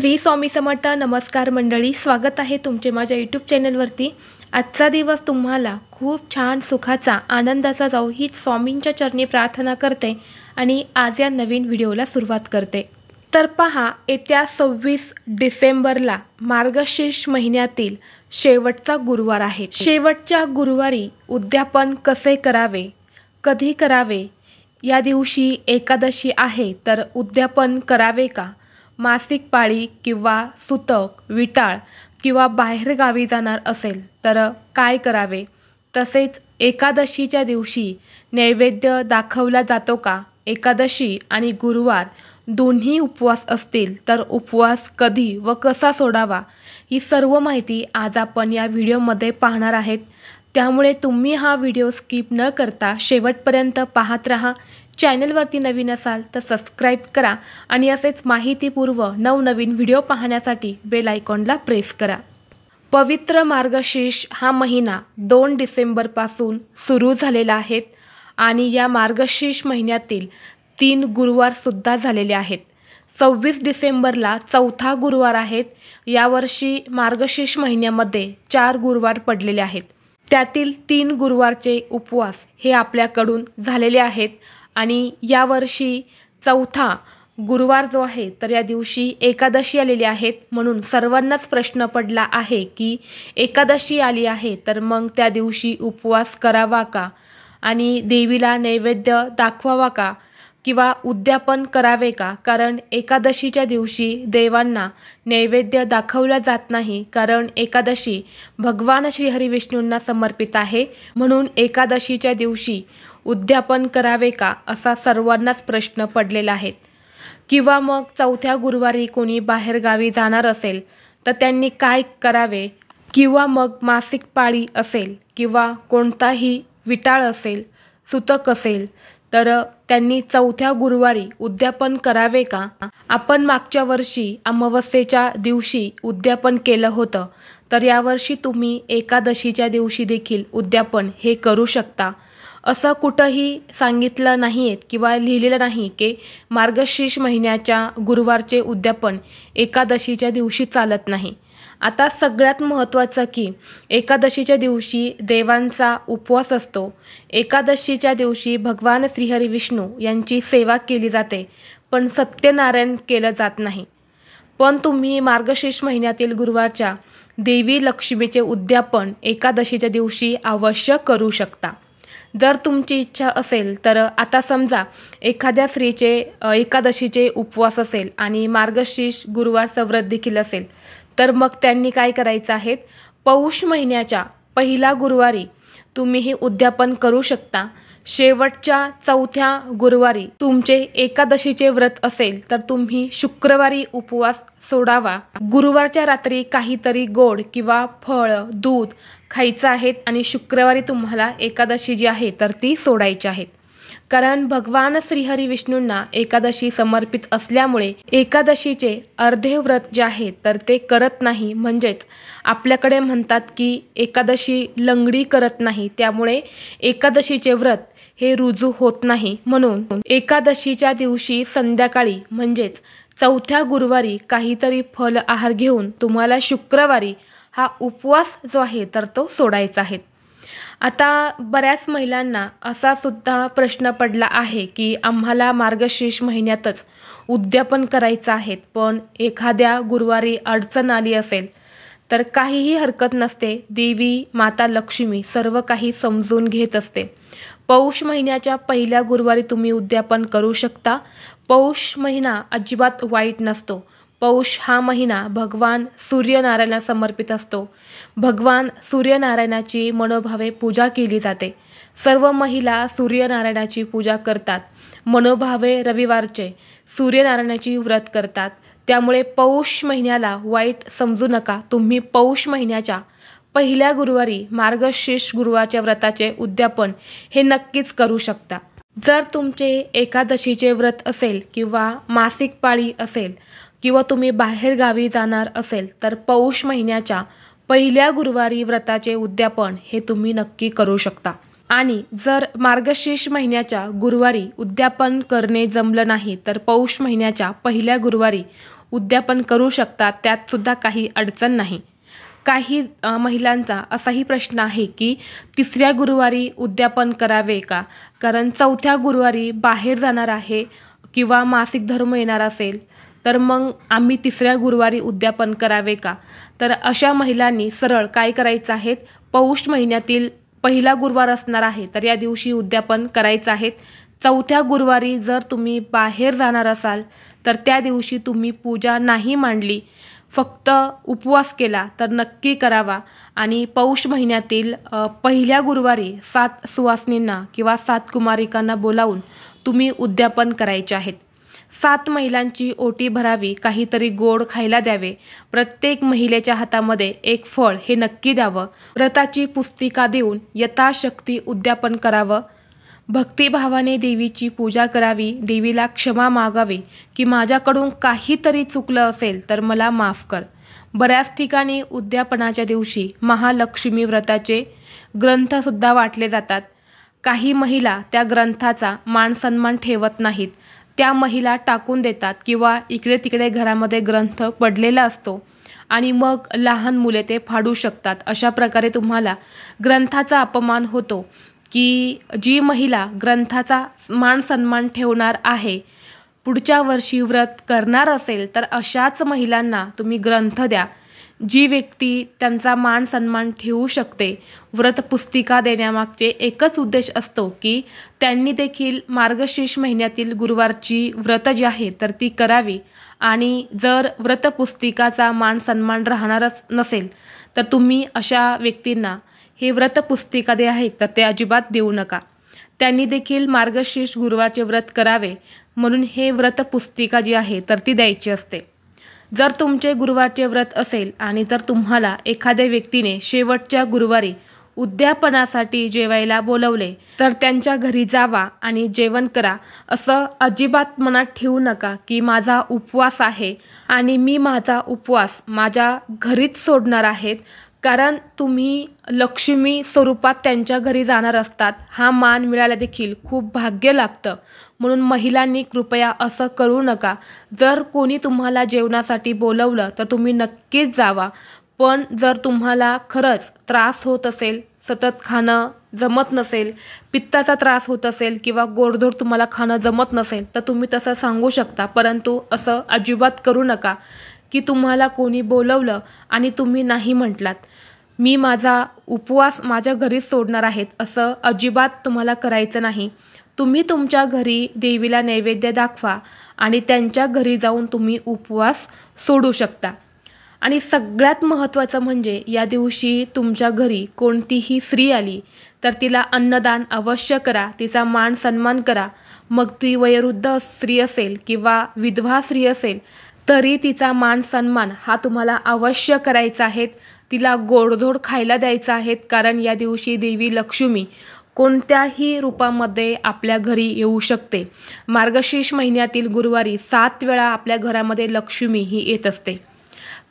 श्री स्वामी समर्थ। नमस्कार मंडळी, स्वागत आहे तुमचे माझ्या यूट्यूब चॅनलवरती। आजचा दिवस तुम्हाला खूप छान सुखाचा आनंदाचा जाऊ ही स्वामींच्या चरणी प्रार्थना करते आणि आज या नवीन व्हिडिओला सुरुवात करते। तर पहा, येत्या 26 डिसेंबरला मार्गशीर्ष महिन्यातील शेवटचा गुरुवार आहे। शेवटच्या गुरुवारी उद्यापन कसे करावे, कधी करावे, या दिवशी एकादशी आहे तर उद्यापन करावे का, मासिक पाळी किंवा सुतक, विटाळ किंवा बाहेरगावी जाणार असेल तर काय करावे, तसेच एकादशीच्या दिवशी नैवेद्य दाखवला जातो का, एकादशी आणि गुरुवार दोन्ही उपवास असतील तर उपवास कधी व कसा सोडावा, ही सर्व माहिती आज आपण या व्हिडिओमध्ये पाहणार आहेत। त्यामुळे तुम्ही हा व्हिडिओ स्किप न करता शेवटपर्यंत पाहत राहा। चॅनलवरती नवीन असाल तर सबस्क्राईब करा आणि असेच माहितीपूर्व नवनवीन व्हिडिओ पाहण्यासाठी बेल आयकॉनला प्रेस करा। पवित्र मार्गशीर्ष हा महिना 2 डिसेंबरपासून सुरू झालेला आहे आणि या मार्गशीर्ष महिन्यातील 3 गुरुवारसुद्धा झालेले आहेत। 26 डिसेंबरला चौथा गुरुवार आहेत। यावर्षी मार्गशीर्ष महिन्यामध्ये 4 गुरुवार पडलेले आहेत, त्यातील 3 गुरुवारचे उपवास हे आपल्याकडून झालेले आहेत आणि यावर्षी चौथा गुरुवार जो आहे तर या दिवशी एकादशी आलेली आहेत। म्हणून सर्वांनाच प्रश्न पडला आहे की एकादशी आली आहे तर मग त्या दिवशी उपवास करावा का आणि देवीला नैवेद्य दाखवावा का किंवा उद्यापन करावे का, कारण एकादशीच्या दिवशी देवांना नैवेद्य दाखवला जात नाही, कारण एकादशी भगवान श्री हरी विष्णूंना समर्पित आहे। म्हणून एकादशीच्या दिवशी उद्यापन करावे का असा सर्वांनाच प्रश्न पडलेला आहे। किंवा मग चौथ्या गुरुवारी कोणी बाहेरगावी जाणार असेल तर त्यांनी काय करावे, किंवा मग मासिक पाळी असेल किंवा कोणताही विटाळ असेल, सुतक असेल तर त्यांनी चौथ्या गुरुवारी उद्यापन करावे का। आपण मागच्या वर्षी अमावस्येच्या दिवशी उद्यापन केलं होतं, तर यावर्षी तुम्ही एकादशीच्या दिवशी देखील उद्यापन हे करू शकता। असं कुठंही सांगितलं नाही आहे किंवा लिहिलेलं नाही की मार्गशीर्ष महिन्याच्या गुरुवारचे उद्यापन एकादशीच्या दिवशी चालत नाही। आता सगळ्यात महत्त्वाचं की एकादशीच्या दिवशी देवांचा उपवास असतो। एकादशीच्या दिवशी भगवान श्रीहरी विष्णू यांची सेवा केली जाते, पण सत्यनारायण केलं जात नाही। पण तुम्ही मार्गशीर्ष महिन्यातील गुरुवारच्या देवी लक्ष्मीचे उद्यापन एकादशीच्या दिवशी अवश्य करू शकता, जर तुमची इच्छा असेल तर। आता समजा एखाद्या स्त्रीचे एकादशीचे उपवास असेल आणि मार्गशीर्ष गुरुवारचं व्रत देखील असेल तर मग त्यांनी काय करायचं आहे, पौष महिन्याच्या पहिला गुरुवारी तुम्ही हे उद्यापन करू शकता। शेवटच्या चौथ्या गुरुवारी तुमचे एकादशीचे व्रत असेल तर तुम्ही शुक्रवारी उपवास सोडावा। गुरुवारच्या रात्री काहीतरी गोड किंवा फळ, दूध खायचं आहे आणि शुक्रवारी तुम्हाला एकादशी जी आहे तर ती सोडायची आहे, कारण भगवान श्रीहरी विष्णूंना एकादशी समर्पित असल्यामुळे एकादशीचे अर्धे व्रत जे आहे तर ते करत नाही। म्हणजेच आपल्याकडे म्हणतात की एकादशी लंगडी करत नाही, त्यामुळे एकादशीचे व्रत हे रुजू होत नाही। म्हणून एकादशीच्या दिवशी संध्याकाळी म्हणजेच चौथ्या गुरुवारी काहीतरी फल आहार घेऊन तुम्हाला शुक्रवारी हा उपवास जो आहे तर तो सोडायचा आहे। आता बऱ्याच महिलांना असा सुद्धा प्रश्न पडला आहे की आम्हाला मार्गशीर्ष महिन्यातच उद्यापन करायचं आहे, पण एखाद्या गुरुवारी अडचण आली असेल तर काहीही हरकत नसते। देवी माता लक्ष्मी सर्व काही समजून घेत असते। पौष महिन्याच्या पहिल्या गुरुवारी तुम्ही उद्यापन करू शकता। पौष महिना अजिबात वाईट नसतो। पौष हा महिना भगवान सूर्यनारायणाला समर्पित असतो। भगवान सूर्यनारायणाची मनोभावे पूजा केली जाते। सर्व महिला सूर्यनारायणाची पूजा करतात, मनोभावे रविवारचे सूर्यनारायणाची व्रत करतात। त्यामुळे पौष महिन्याला वाईट समजू नका। तुम्ही पौष महिन्याच्या पहिल्या गुरुवारी मार्गशीर्ष गुरुवारच्या व्रताचे उद्यापन हे नक्कीच करू शकता। जर तुमचे एकादशीचे व्रत असेल किंवा मासिक पाळी असेल किंवा तुम्ही बाहेरगावी जाणार असेल तर पौष महिन्याच्या पहिल्या गुरुवारी व्रताचे उद्यापन हे तुम्ही नक्की करू शकता। आणि जर मार्गशीर्ष महिन्याच्या गुरुवारी उद्यापन करणे जमलं नाही तर पौष महिन्याच्या पहिल्या गुरुवारी उद्यापन करू शकतात, त्यातसुद्धा काही अडचण नाही. काही महिलांचा असाही प्रश्न आहे की तिसऱ्या गुरुवारी उद्यापन करावे का, कारण चौथ्या गुरुवारी बाहेर जाणार आहे किंवा मासिक धर्म येणार असेल तर मग आम्ही तिसऱ्या गुरुवारी उद्यापन करावे का. तर अशा महिलांनी सरळ काय करायचं आहे, पौष महिन्यातील पहिला गुरुवार असणार आहे तर या दिवशी उद्यापन करायचं आहे. चौथ्या गुरुवारी जर तुम्ही बाहेर जाणार असाल तर त्या दिवशी तुम्ही पूजा नाही मांडली, फक्त उपवास केला तर नक्की करावा. आणि पौष महिन्यातील पहिल्या गुरुवारी 7 सुवासिनींना किंवा 7 कुमारिकांना बोलावून तुम्ही उद्यापन करायचे आहेत. 7 महिलांची ओटी भरावी, काहीतरी गोड खायला द्यावे, प्रत्येक महिलेच्या हातामध्ये एक फळ हे नक्की द्यावं, व्रताची पुस्तिका देऊन यथाशक्ती उद्यापन करावं, भक्तिभावाने देवीची पूजा करावी, देवीला क्षमा मागावी की माझ्याकडून काहीतरी चुकलं असेल तर मला माफ कर. बऱ्याच ठिकाणी उद्यापनाच्या दिवशी महालक्ष्मी व्रताचे ग्रंथसुद्धा वाटले जातात. काही महिला त्या ग्रंथाचा मान सन्मान ठेवत नाहीत, त्या महिला टाकून देतात किंवा इकडे तिकडे घरामध्ये ग्रंथ पडलेला असतो आणि मग लहान मुले ते फाडू शकतात. अशा प्रकारे तुम्हाला ग्रंथाचा अपमान होतो की जी महिला ग्रंथाचा मान सन्मान ठेवणार आहे, पुढच्या वर्षी व्रत करणार असेल तर अशाच महिलांना तुम्ही ग्रंथ द्या. जी व्यक्ती त्यांचा मान सन्मान ठेवू शकते, व्रत पुस्तिका देण्यामागचे एकच उद्देश असतो की त्यांनी देखील मार्गशीर्ष महिन्यातील गुरुवारची व्रत जी आहे तर ती करावी. आणि जर व्रत पुस्तिकाचा मान सन्मान राहणारच नसेल तर तुम्ही अशा व्यक्तींना हे व्रत पुस्तिका जे आहे तर ते अजिबात देऊ नका. त्यांनी देखील मार्गशीर्ष गुरुवारचे व्रत करावे म्हणून हे व्रत पुस्तिका जी आहे तर ती द्यायची असते. जर तुमचे गुरुवारचे व्रत असेल आणि जर तुम्हाला एखाद्या व्यक्तीने शेवटच्या गुरुवारी उद्यापनासाठी जेवायला बोलवले तर त्यांच्या घरी जावा आणि जेवण करा. असं अजिबात मनात ठेवू नका की माझा उपवास आहे आणि मी माझा उपवास माझ्या घरीच सोडणार आहेत, कारण तुम्ही लक्ष्मी स्वरूपात त्यांच्या घरी जाणार असतात. हा मान मिळायला देखील खूप भाग्य लागतं, म्हणून महिलांनी कृपया असं करू नका. जर कोणी तुम्हाला जेवणासाठी बोलवलं तर तुम्ही नक्कीच जावा, पण जर तुम्हाला खरंच त्रास होत असेल, सतत खाणं जमत नसेल, पित्ताचा त्रास होत असेल किंवा गोडधोड तुम्हाला खाणं जमत नसेल तर तुम्ही तसं सांगू शकता, परंतु असं अजिबात करू नका की तुम्हाला कोणी बोलवलं आणि तुम्ही नाही म्हटलात. मी माझा उपवास माझ्या घरीच सोडणार आहेत असं अजिबात तुम्हाला करायचं नाही. तुम्ही तुमच्या घरी देवीला नैवेद्य दाखवा आणि त्यांच्या घरी जाऊन तुम्ही उपवास सोडू शकता. आणि सगळ्यात महत्त्वाचं म्हणजे या दिवशी तुमच्या घरी कोणतीही स्त्री आली तर तिला अन्नदान अवश्य करा, तिचा मान सन्मान करा. मग ती वयोवृद्ध स्त्री असेल किंवा विधवा स्त्री असेल तरी तिचा मान सन्मान हा तुम्हाला अवश्य करायचा आहे. तिला गोडधोड खायला द्यायचं आहे, कारण या दिवशी देवी लक्ष्मी कोणत्याही रूपामध्ये आपल्या घरी येऊ शकते. मार्गशीर्ष महिन्यातील गुरुवारी 7 वेळा आपल्या घरामध्ये लक्ष्मी ही येत असते.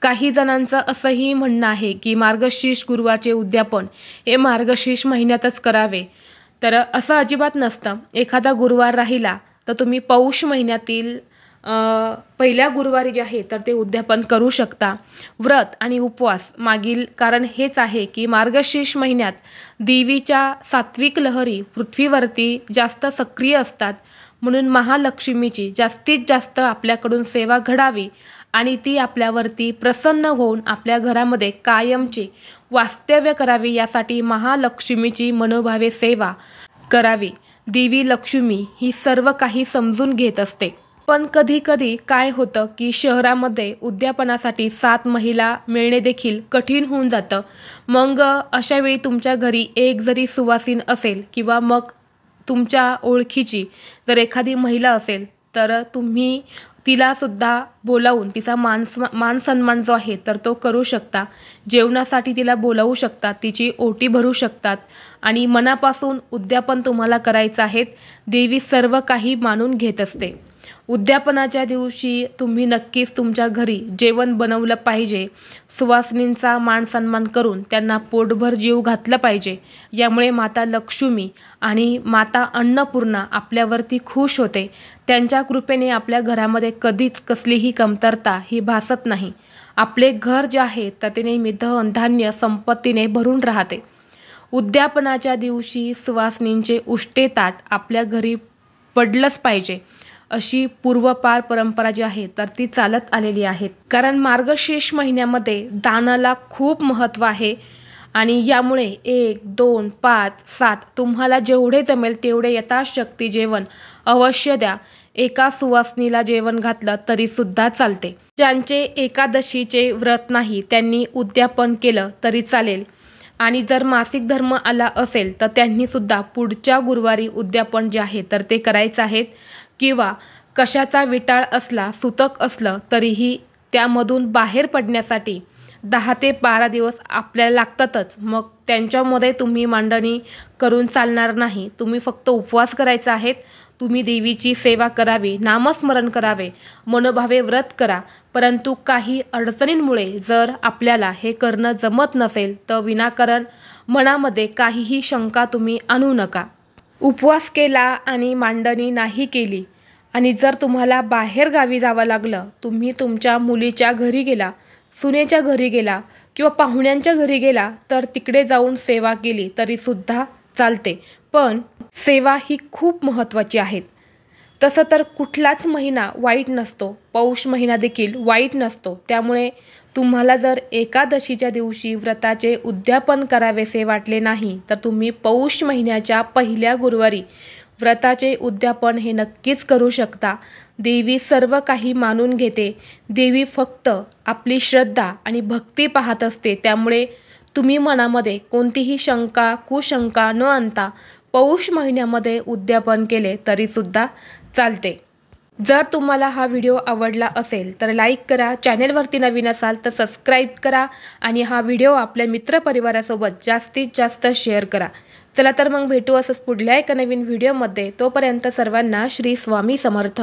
काही जणांचं असंही म्हणणं आहे की मार्गशीर्ष गुरुवारचे उद्यापन हे मार्गशीर्ष महिन्यातच करावे, तर असं अजिबात नसतं. एखादा गुरुवार राहिला तर तुम्ही पौष महिन्यातील पहिल्या गुरुवारी जे आहे तर ते उद्यापन करू शकता. व्रत आणि उपवास मागील कारण हेच आहे की मार्गशीर्ष महिन्यात देवीच्या सात्विक लहरी पृथ्वीवरती जास्त सक्रिय असतात, म्हणून महालक्ष्मीची जास्तीत जास्त आपल्याकडून सेवा घडावी आणि ती आपल्यावरती प्रसन्न होऊन आपल्या घरामध्ये कायमची वास्तव्य करावी, यासाठी महालक्ष्मीची मनोभावे सेवा करावी. देवी लक्ष्मी ही सर्व काही समजून घेत असते. पण कधी कधी काय होतं की शहरामध्ये उद्यापनासाठी 7 महिला मिळणे देखील कठीण होऊन जातं. मग अशा वेळी तुमच्या घरी एक जरी सुवासीन असेल किंवा मग तुमच्या ओळखीची जर एखादी महिला असेल तर तुम्ही तिलासुद्धा बोलावून तिचा मान सन्मान जो आहे तर तो करू शकता. जेवणासाठी तिला बोलावू शकतात, तिची ओटी भरू शकतात आणि मनापासून उद्यापन तुम्हाला करायचं आहे. देवी सर्व काही मानून घेत असते. उद्यापनाच्या दिवशी तुम्ही नक्कीच तुमच्या घरी जेवण बनवलं पाहिजे. सुवासिनींचा मान सन्मान करून त्यांना पोटभर जीव घातला पाहिजे. यामुळे माता लक्ष्मी आणि माता अन्नपूर्णा आपल्यावरती खुश होते. त्यांच्या कृपेने आपल्या घरामध्ये कधीच कसलीही कमतरता ही भासत नाही. आपले घर जे आहे तर ते नेहमी धन धान्य संपत्तीने भरून राहते. उद्यापनाच्या दिवशी सुवासिनींचे उष्टे ताट आपल्या घरी पडलंच पाहिजे, अशी पूर्वपार परंपरा जी आहे तर ती चालत आलेली आहे. कारण मार्गशीर्ष महिन्यामध्ये दानाला खूप महत्त्व आहे आणि यामुळे 1, 2, 5, 7 तुम्हाला जेवढे जमेल तेवढे यथाशक्ती जेवण अवश्य द्या. एका सुवासिनीला जेवण घातलं तरीसुद्धा चालते. ज्यांचे एकादशीचे व्रत नाही त्यांनी उद्यापन केलं तरी चालेल. आणि जर मासिक धर्म आला असेल तर त्यांनीसुद्धा पुढच्या गुरुवारी उद्यापन जे आहे तर ते करायचं आहेत. किंवा कशाचा विटाळ असला, सुतक असलं तरीही त्यामधून बाहेर पडण्यासाठी 10 ते 12 दिवस आपल्याला लागतातच. मग त्यांच्यामध्ये तुम्ही मांडणी करून चालणार नाही. तुम्ही फक्त उपवास करायचा आहेत. तुम्ही देवीची सेवा करावी, नामस्मरण करावे, मनोभावे व्रत करा. परंतु काही अडचणींमुळे जर आपल्याला हे करणं जमत नसेल तर विनाकारण मनामध्ये काहीही शंका तुम्ही आणू नका. उपवास केला आणि मांडणी नाही केली आणि जर तुम्हाला बाहेर गावी जावं लागलं, तुम्ही तुमच्या मुलीच्या घरी गेला, सुनेच्या घरी गेला किंवा पाहुण्यांच्या घरी गेला तर तिकडे जाऊन सेवा केली तरीसुद्धा चालते. पण सेवा ही खूप महत्त्वाची आहे. तसं तर कुठलाच महिना वाईट नसतो, पौष महिना देखील वाईट नसतो. त्यामुळे तुम्हाला जर एकादशीच्या दिवशी व्रताचे उद्यापन करावेसे वाटले नाही तर तुम्ही पौष महिन्याच्या पहिल्या गुरुवारी व्रताचे उद्यापन हे नक्कीच करू शकता. देवी सर्व काही मानून घेते. देवी फक्त आपली श्रद्धा आणि भक्ती पाहत असते. त्यामुळे तुम्ही मनामध्ये कोणतीही शंका कुशंका न आणता पौष महिन्यामध्ये उद्यापन केले तरीसुद्धा चालते. जर तुम्हाला हा व्हिडिओ आवडला असेल तर लाईक करा. चॅनेलवरती नवीन असाल तर सबस्क्राईब करा आणि हा व्हिडिओ आपल्या मित्रपरिवारासोबत जास्तीत जास्त शेअर करा. चला तर मग भेटू असंच पुढल्या एका नवीन व्हिडिओमध्ये. तोपर्यंत सर्वांना श्री स्वामी समर्थ.